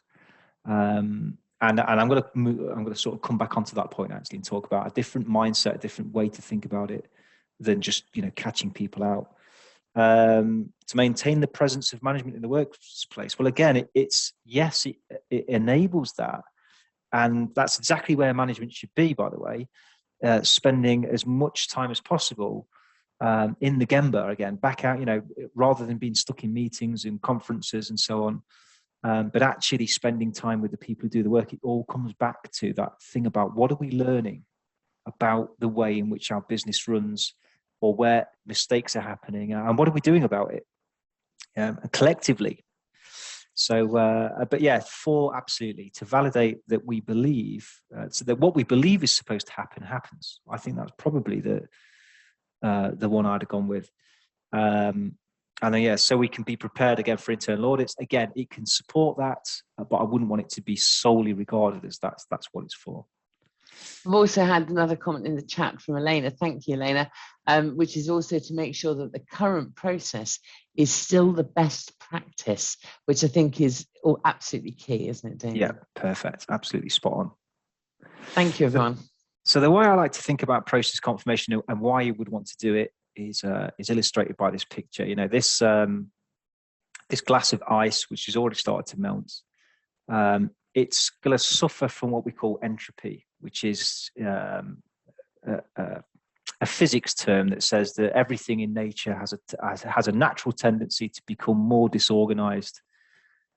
And I'm going to sort of come back onto that point actually and talk about a different mindset, a different way to think about it than just catching people out. To maintain the presence of management in the workplace. Well, again, it enables that, and that's exactly where management should be. By the way, spending as much time as possible in the Gemba again, back out, rather than being stuck in meetings and conferences and so on. But actually spending time with the people who do the work. It all comes back to that thing about what are we learning about the way in which our business runs, or where mistakes are happening, and what are we doing about it collectively. So, but yeah, absolutely, to validate that we believe, so that what we believe is supposed to happen happens. I think that's probably the one I'd have gone with. And then, so we can be prepared again for internal audits. Again, it can support that, but I wouldn't want it to be solely regarded as that's what it's for. I've also had another comment in the chat from Elena. Thank you, Elena, which is also to make sure that the current process is still the best practice, which I think is absolutely key, isn't it, Damion? Yeah, perfect. Absolutely spot on. Thank you, everyone. So the way I like to think about process confirmation and why you would want to do it is illustrated by this picture. You know, this glass of ice, which has already started to melt, it's going to suffer from what we call entropy, which is a physics term that says that everything in nature has a natural tendency to become more disorganized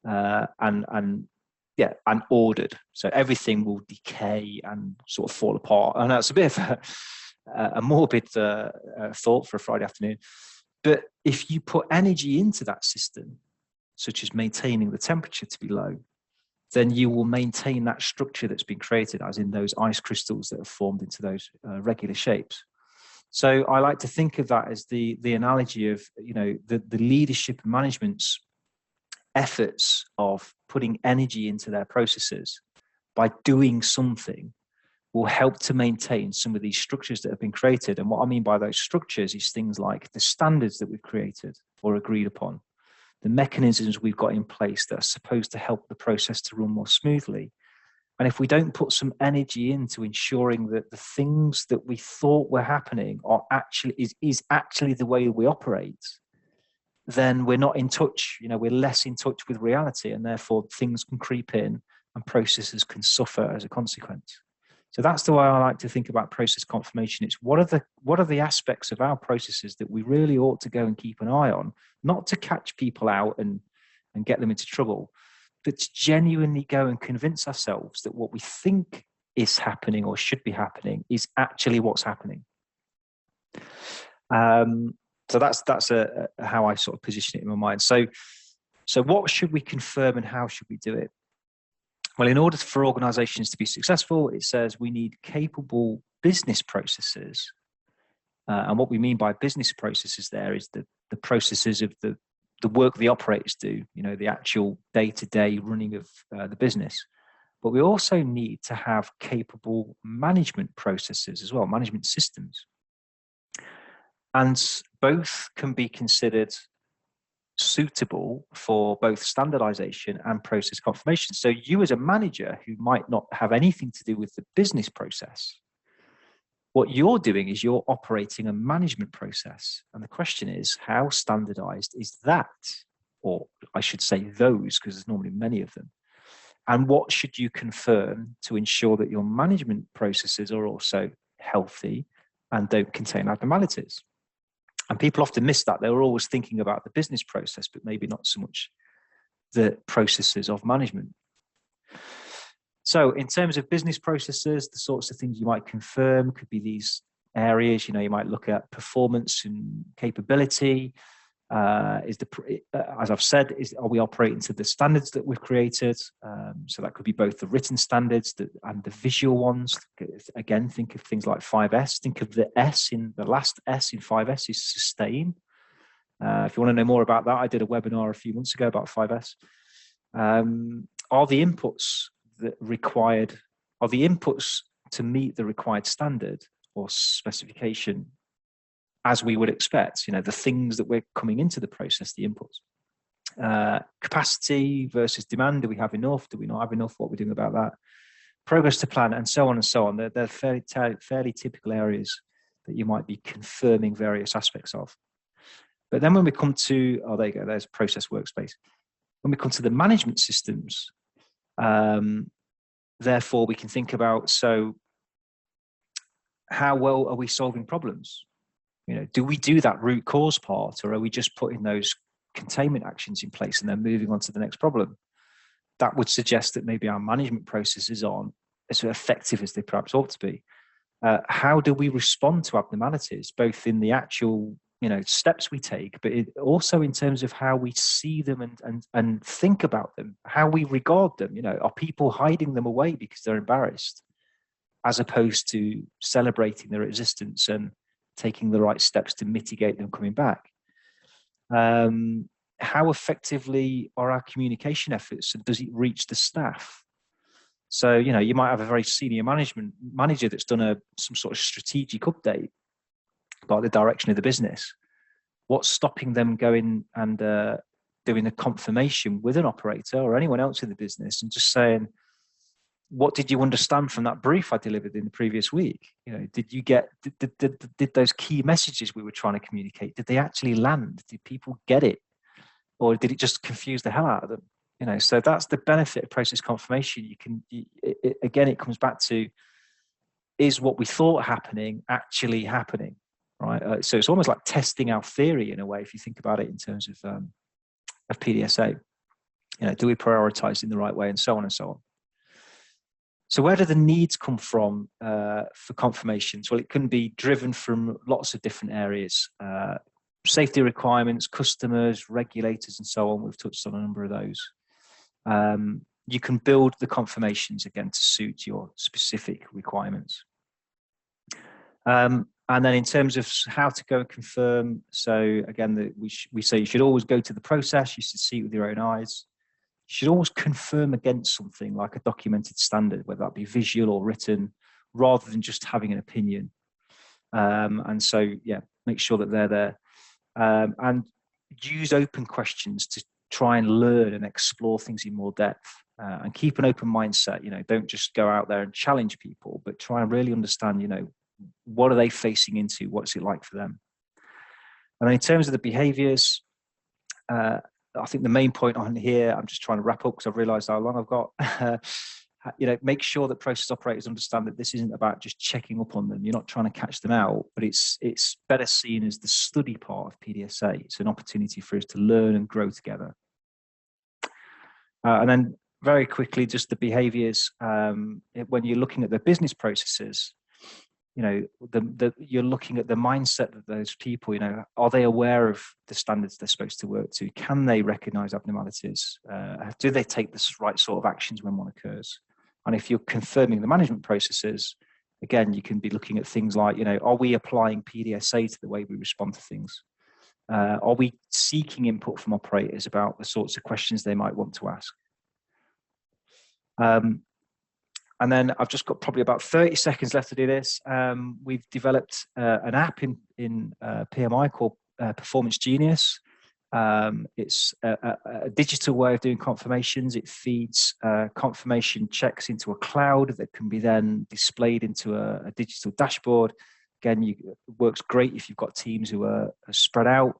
and ordered. So everything will decay and sort of fall apart. And that's a bit of a morbid thought for a Friday afternoon. But if you put energy into that system, such as maintaining the temperature to be low, then you will maintain that structure that's been created, as in those ice crystals that have formed into those regular shapes. So I like to think of that as the analogy of, you know, the leadership and management's efforts of putting energy into their processes by doing something will help to maintain some of these structures that have been created. And what I mean by those structures is things like the standards that we've created or agreed upon, the mechanisms we've got in place that are supposed to help the process to run more smoothly. And if we don't put some energy into ensuring that the things that we thought were happening are actually is actually the way we operate, then we're not in touch. You know, we're less in touch with reality, and therefore things can creep in and processes can suffer as a consequence. So that's the way I like to think about process confirmation. It's what are the aspects of our processes that we really ought to go and keep an eye on, not to catch people out and get them into trouble, but to genuinely go and convince ourselves that what we think is happening or should be happening is actually what's happening. So that's how I sort of position it in my mind. So what should we confirm and how should we do it? Well, in order for organizations to be successful, it says we need capable business processes. And what we mean by business processes there is the processes of the work the operators do, you know, the actual day-to-day running of the business. But we also need to have capable management processes as well, management systems. And both can be considered suitable for both standardization and process confirmation. So you as a manager who might not have anything to do with the business process, what you're doing is you're operating a management process. And the question is, how standardized is that? Or I should say those, because there's normally many of them. And what should you confirm to ensure that your management processes are also healthy and don't contain abnormalities? And people often miss that. They're always thinking about the business process, but maybe not so much the processes of management. So in terms of business processes, the sorts of things you might confirm could be these areas. You know, you might look at performance and capability. As I've said, are we operating to the standards that we've created? So that could be both the written standards and the visual ones. Again, think of things like 5S. Think of the last S in 5S is sustain. If you want to know more about that, I did a webinar a few months ago about 5S. Are the inputs to meet the required standard or specification as we would expect? You know, the things that we're coming into the process, the inputs. Capacity versus demand. Do we have enough? Do we not have enough? What are we doing about that? Progress to plan, and so on and so on. They're fairly typical areas that you might be confirming various aspects of. But then when we come to, oh, there you go, there's process workspace. When we come to the management systems, therefore we can think about, so how well are we solving problems? You know, do we do that root cause part, or are we just putting those containment actions in place and then moving on to the next problem? That would suggest that maybe our management processes aren't as effective as they perhaps ought to be. How do we respond to abnormalities, both in the actual, you know, steps we take, but also in terms of how we see them and think about them, how we regard them? You know, are people hiding them away because they're embarrassed, as opposed to celebrating their existence and taking the right steps to mitigate them coming back? How effectively are our communication efforts, and does it reach the staff? So, you know, you might have a very senior manager that's done some sort of strategic update about the direction of the business. What's stopping them going and doing a confirmation with an operator or anyone else in the business and just saying, what did you understand from that brief I delivered in the previous week? Did you get, did those key messages we were trying to communicate, did they actually land? Did people get it? Or did it just confuse the hell out of them? So that's the benefit of process confirmation. Again, it comes back to, is what we thought happening actually happening, right? So it's almost like testing our theory in a way, if you think about it in terms of PDSA. Do we prioritize in the right way, and so on and so on. So where do the needs come from for confirmations? Well, it can be driven from lots of different areas. Safety requirements, customers, regulators, and so on. We've touched on a number of those. You can build the confirmations, again, to suit your specific requirements. And then in terms of how to go and confirm, so again, we say you should always go to the process, you should see it with your own eyes. You should always confirm against something like a documented standard, whether that be visual or written, rather than just having an opinion. And so, yeah, make sure that they're there. And use open questions to try and learn and explore things in more depth. And keep an open mindset. Don't just go out there and challenge people, but try and really understand, what are they facing into? What's it like for them? And then in terms of the behaviors, I think the main point on here, I'm just trying to wrap up because I've realized how long I've got. Make sure that process operators understand that this isn't about just checking up on them. You're not trying to catch them out, but it's better seen as the study part of PDSA. It's an opportunity for us to learn and grow together. And then very quickly, just the behaviors. When you're looking at the business processes, you're looking at the mindset of those people. Are they aware of the standards they're supposed to work to? Can they recognize abnormalities? Do they take the right sort of actions when one occurs? And if you're confirming the management processes, again, you can be looking at things like, are we applying PDSA to the way we respond to things? Are we seeking input from operators about the sorts of questions they might want to ask? And then I've just got probably about 30 seconds left to do this. We've developed an app in PMI called Performance Genius. It's a digital way of doing confirmations. It feeds confirmation checks into a cloud that can be then displayed into a digital dashboard. Again, it works great if you've got teams who are spread out.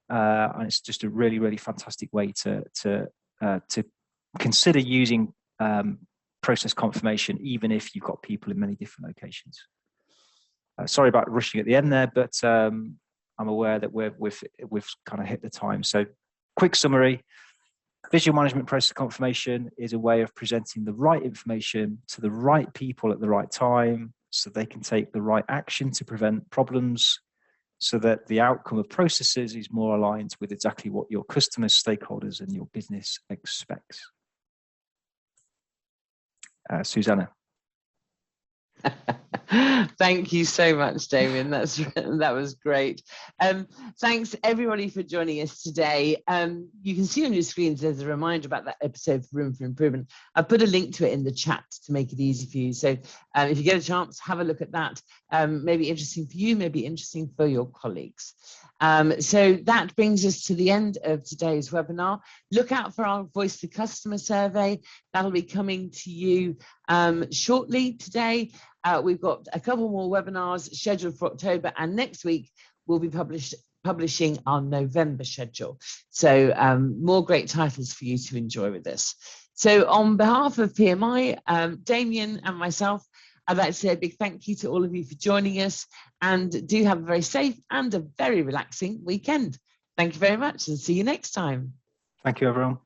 And it's just a really, really fantastic way to consider using process confirmation, even if you've got people in many different locations. Sorry about rushing at the end there, but I'm aware that we've kind of hit the time. So quick summary: visual management process confirmation is a way of presenting the right information to the right people at the right time so they can take the right action to prevent problems, so that the outcome of processes is more aligned with exactly what your customers, stakeholders, and your business expects. Susanna. Thank you so much, Damion. That was great. Thanks everybody for joining us today. You can see on your screens there's a reminder about that episode for Room for Improvement. I put a link to it in the chat to make it easy for you. So if you get a chance, have a look at that. Maybe interesting for you, maybe interesting for your colleagues. So that brings us to the end of today's webinar. Look out for our Voice the Customer survey. That'll be coming to you shortly today. We've got a couple more webinars scheduled for October, and next week we'll be publishing our November schedule. So more great titles for you to enjoy with this. So on behalf of PMI, Damion and myself, I'd like to say a big thank you to all of you for joining us, and do have a very safe and a very relaxing weekend. Thank you very much, and see you next time. Thank you, everyone.